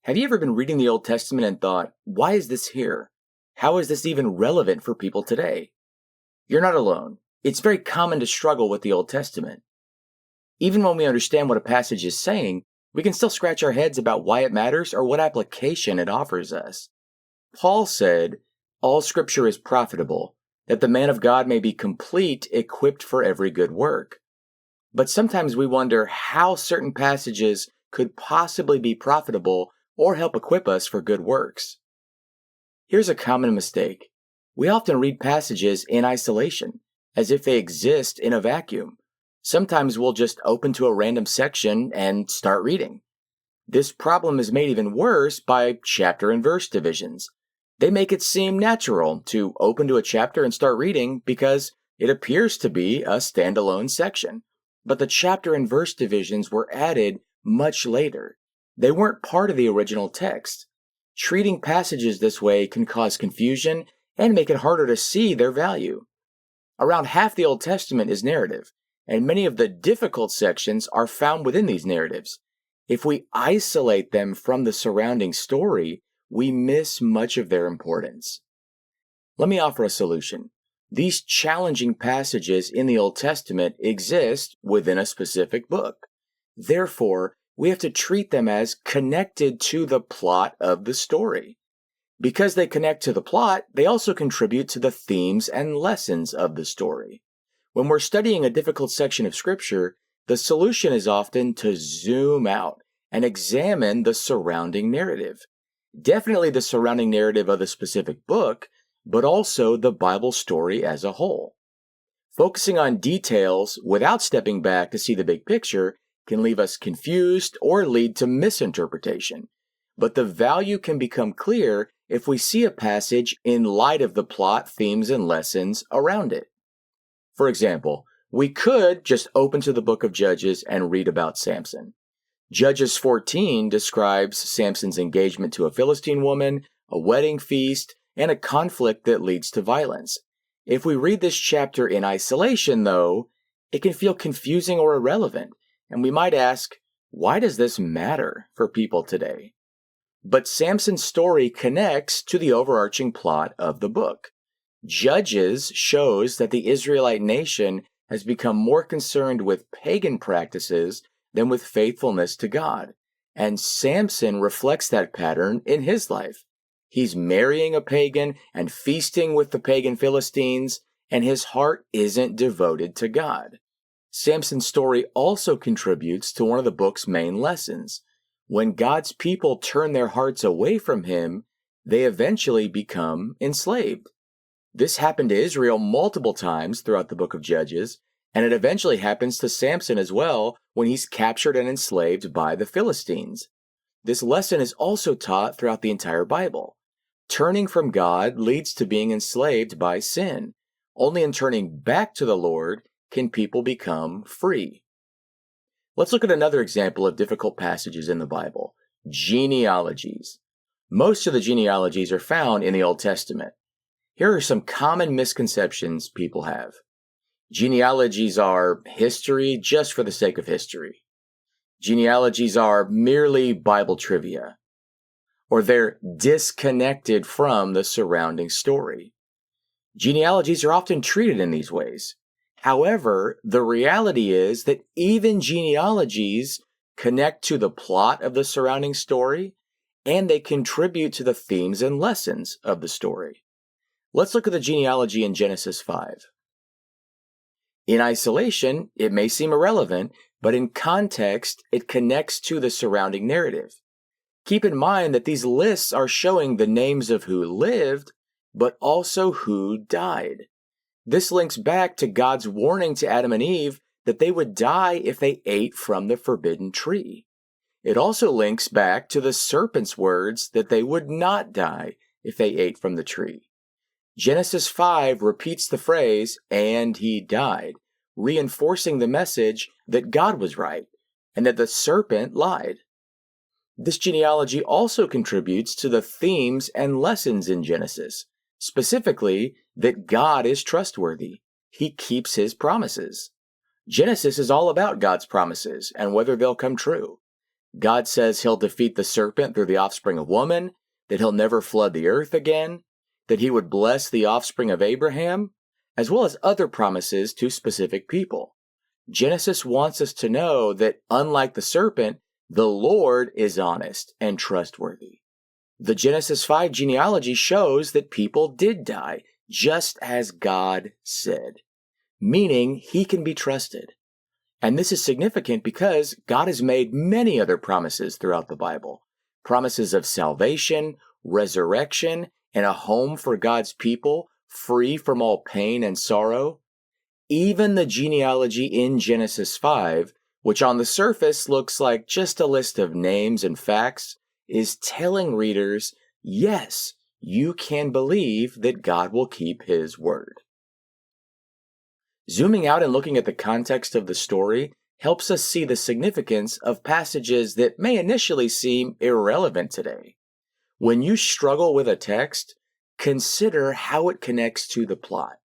Have you ever been reading the Old Testament and thought, why is this here? How is this even relevant for people today? You're not alone. It's very common to struggle with the Old Testament. Even when we understand what a passage is saying, we can still scratch our heads about why it matters or what application it offers us. Paul said, "All Scripture is profitable, that the man of God may be complete, equipped for every good work." But sometimes we wonder how certain passages could possibly be profitable or help equip us for good works. Here's a common mistake. We often read passages in isolation, as if they exist in a vacuum. Sometimes we'll just open to a random section and start reading. This problem is made even worse by chapter and verse divisions. They make it seem natural to open to a chapter and start reading because it appears to be a standalone section. But the chapter and verse divisions were added much later. They weren't part of the original text. Treating passages this way can cause confusion and make it harder to see their value. Around half the Old Testament is narrative, and many of the difficult sections are found within these narratives. If we isolate them from the surrounding story, we miss much of their importance. Let me offer a solution. These challenging passages in the Old Testament exist within a specific book. Therefore, we have to treat them as connected to the plot of the story. Because they connect to the plot, they also contribute to the themes and lessons of the story. When we're studying a difficult section of Scripture, the solution is often to zoom out and examine the surrounding narrative. Definitely the surrounding narrative of the specific book, but also the Bible story as a whole. Focusing on details without stepping back to see the big picture can leave us confused or lead to misinterpretation. But the value can become clear if we see a passage in light of the plot, themes, and lessons around it. For example, we could just open to the book of Judges and read about Samson. Judges 14 describes Samson's engagement to a Philistine woman, a wedding feast, and a conflict that leads to violence. If we read this chapter in isolation, though, it can feel confusing or irrelevant, and we might ask, why does this matter for people today? But Samson's story connects to the overarching plot of the book. Judges shows that the Israelite nation has become more concerned with pagan practices than with faithfulness to God, and Samson reflects that pattern in his life. He's marrying a pagan and feasting with the pagan Philistines, and his heart isn't devoted to God. Samson's story also contributes to one of the book's main lessons. When God's people turn their hearts away from him, they eventually become enslaved. This happened to Israel multiple times throughout the book of Judges, and it eventually happens to Samson as well when he's captured and enslaved by the Philistines. This lesson is also taught throughout the entire Bible. Turning from God leads to being enslaved by sin. Only in turning back to the Lord can people become free. Let's look at another example of difficult passages in the Bible, genealogies. Most of the genealogies are found in the Old Testament. Here are some common misconceptions people have. Genealogies are history just for the sake of history. Genealogies are merely Bible trivia, or they're disconnected from the surrounding story. Genealogies are often treated in these ways. However, the reality is that even genealogies connect to the plot of the surrounding story, and they contribute to the themes and lessons of the story. Let's look at the genealogy in Genesis 5. In isolation, it may seem irrelevant, but in context, it connects to the surrounding narrative. Keep in mind that these lists are showing the names of who lived, but also who died. This links back to God's warning to Adam and Eve that they would die if they ate from the forbidden tree. It also links back to the serpent's words that they would not die if they ate from the tree. Genesis 5 repeats the phrase, "and he died," reinforcing the message that God was right and that the serpent lied. This genealogy also contributes to the themes and lessons in Genesis, specifically that God is trustworthy. He keeps his promises. Genesis is all about God's promises and whether they'll come true. God says he'll defeat the serpent through the offspring of woman, that he'll never flood the earth again, that he would bless the offspring of Abraham, as well as other promises to specific people. Genesis wants us to know that, unlike the serpent, the Lord is honest and trustworthy. The Genesis 5 genealogy shows that people did die, just as God said, meaning he can be trusted. And this is significant because God has made many other promises throughout the Bible. Promises of salvation, resurrection, and a home for God's people, free from all pain and sorrow. Even the genealogy in Genesis 5, which on the surface looks like just a list of names and facts, is telling readers, yes, you can believe that God will keep his word. Zooming out and looking at the context of the story helps us see the significance of passages that may initially seem irrelevant today. When you struggle with a text, consider how it connects to the plot,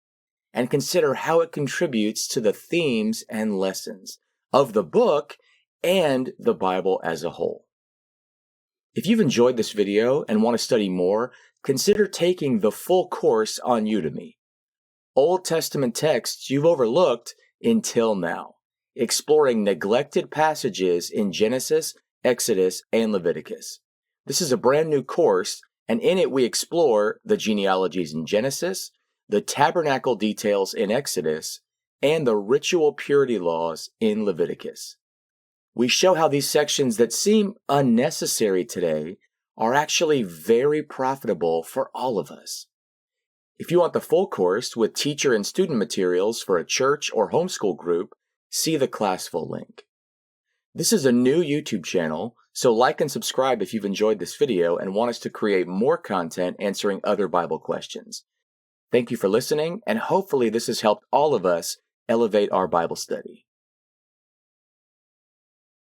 and consider how it contributes to the themes and lessons of the book and the Bible as a whole. If you've enjoyed this video and want to study more, consider taking the full course on Udemy. Old Testament texts you've overlooked until now, exploring neglected passages in Genesis, Exodus, and Leviticus. This is a brand new course, and in it we explore the genealogies in Genesis, the tabernacle details in Exodus, and the ritual purity laws in Leviticus. We show how these sections that seem unnecessary today are actually very profitable for all of us. If you want the full course with teacher and student materials for a church or homeschool group, see the Classful link. This is a new YouTube channel, so like and subscribe if you've enjoyed this video and want us to create more content answering other Bible questions. Thank you for listening, and hopefully this has helped all of us elevate our Bible study.